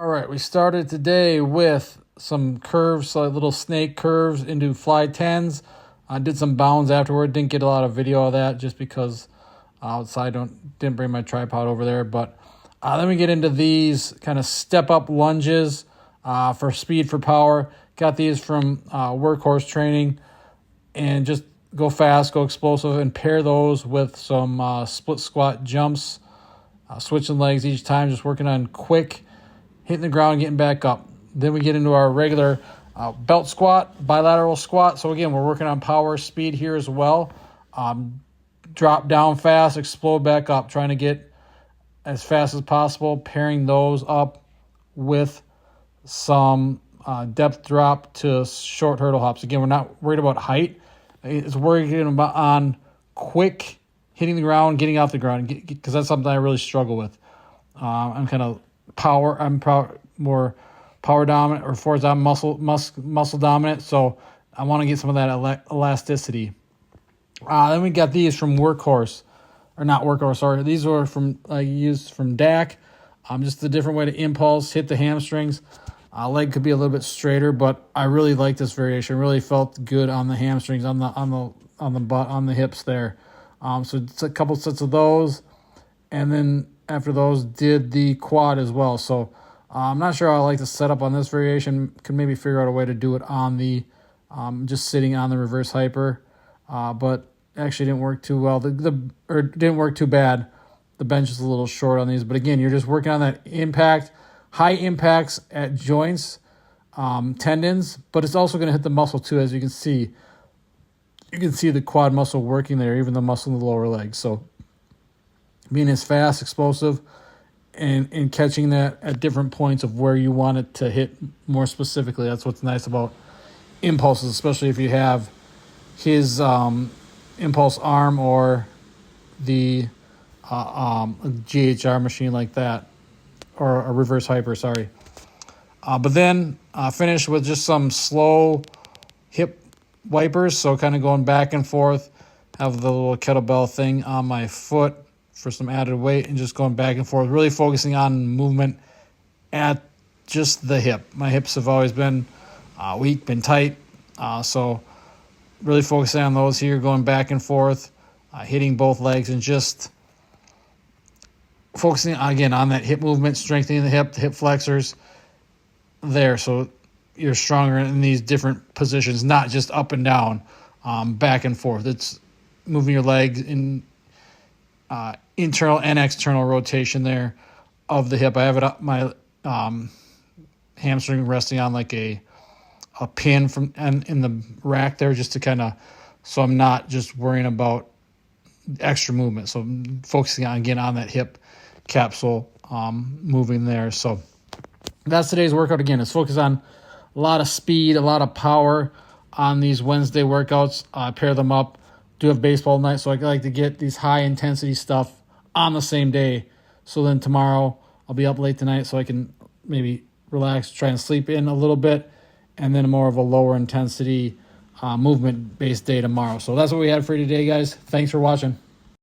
All right, we started today with some curves, like little snake curves into fly 10s. I did some bounds afterward. Didn't get a lot of video of that just because outside didn't bring my tripod over there. But then we get into these kind of step up lunges for speed, for power. Got these from Workhorse Training, and just go fast, go explosive, and pair those with some split squat jumps, switching legs each time, just working on quick, hitting the ground, getting back up. Then we get into our regular belt squat, bilateral squat. So again, we're working on power, speed here as well. Drop down fast, explode back up, trying to get as fast as possible, pairing those up with some depth drop to short hurdle hops. Again, we're not worried about height. It's worrying about on quick hitting the ground, getting off the ground, because that's something I really struggle with. I'm kind of more power dominant, or force dominant, muscle dominant. So I want to get some of that elasticity. Then we got these from Workhorse, or not Workhorse. Sorry, these were from I used from DAC. Just a different way to impulse, hit the hamstrings. Leg could be a little bit straighter, but I really like this variation. Really felt good on the hamstrings, on the butt, on the hips there. So it's a couple sets of those, and then after those did the quad as well. So I'm not sure how I like the setup on this variation. Could maybe figure out a way to do it on the just sitting on the reverse hyper, but actually didn't work too well. Didn't work too bad. The bench is a little short on these, but again, you're just working on that impact, high impacts at joints, tendons, but it's also going to hit the muscle too, as you can see. You can see the quad muscle working there, even the muscle in the lower leg. So being as fast, explosive, and catching that at different points of where you want it to hit more specifically. That's what's nice about impulses, especially if you have his impulse arm or the GHR machine like that, or a reverse hyper, sorry. But then finish with just some slow hip wipers, so kind of going back and forth. Have the little kettlebell thing on my foot for some added weight, and just going back and forth, really focusing on movement at just the hip. My hips have always been weak, been tight, so really focusing on those here, going back and forth, hitting both legs, and just focusing again on that hip movement, strengthening the hip flexors there, so you're stronger in these different positions, not just up and down, back and forth. It's moving your legs in internal and external rotation there of the hip. I have it up my hamstring resting on like a pin in the rack there, just to kind of, so I'm not just worrying about extra movement. So I'm focusing on that hip capsule moving there. So that's today's workout. Again, it's focused on a lot of speed, a lot of power on these Wednesday workouts. Pair them up. Do have baseball night, so I like to get these high intensity stuff on the same day. So then tomorrow I'll be up late tonight, so I can maybe relax, try and sleep in a little bit, and then more of a lower intensity movement based day tomorrow. So that's what we had for you today, guys. Thanks for watching.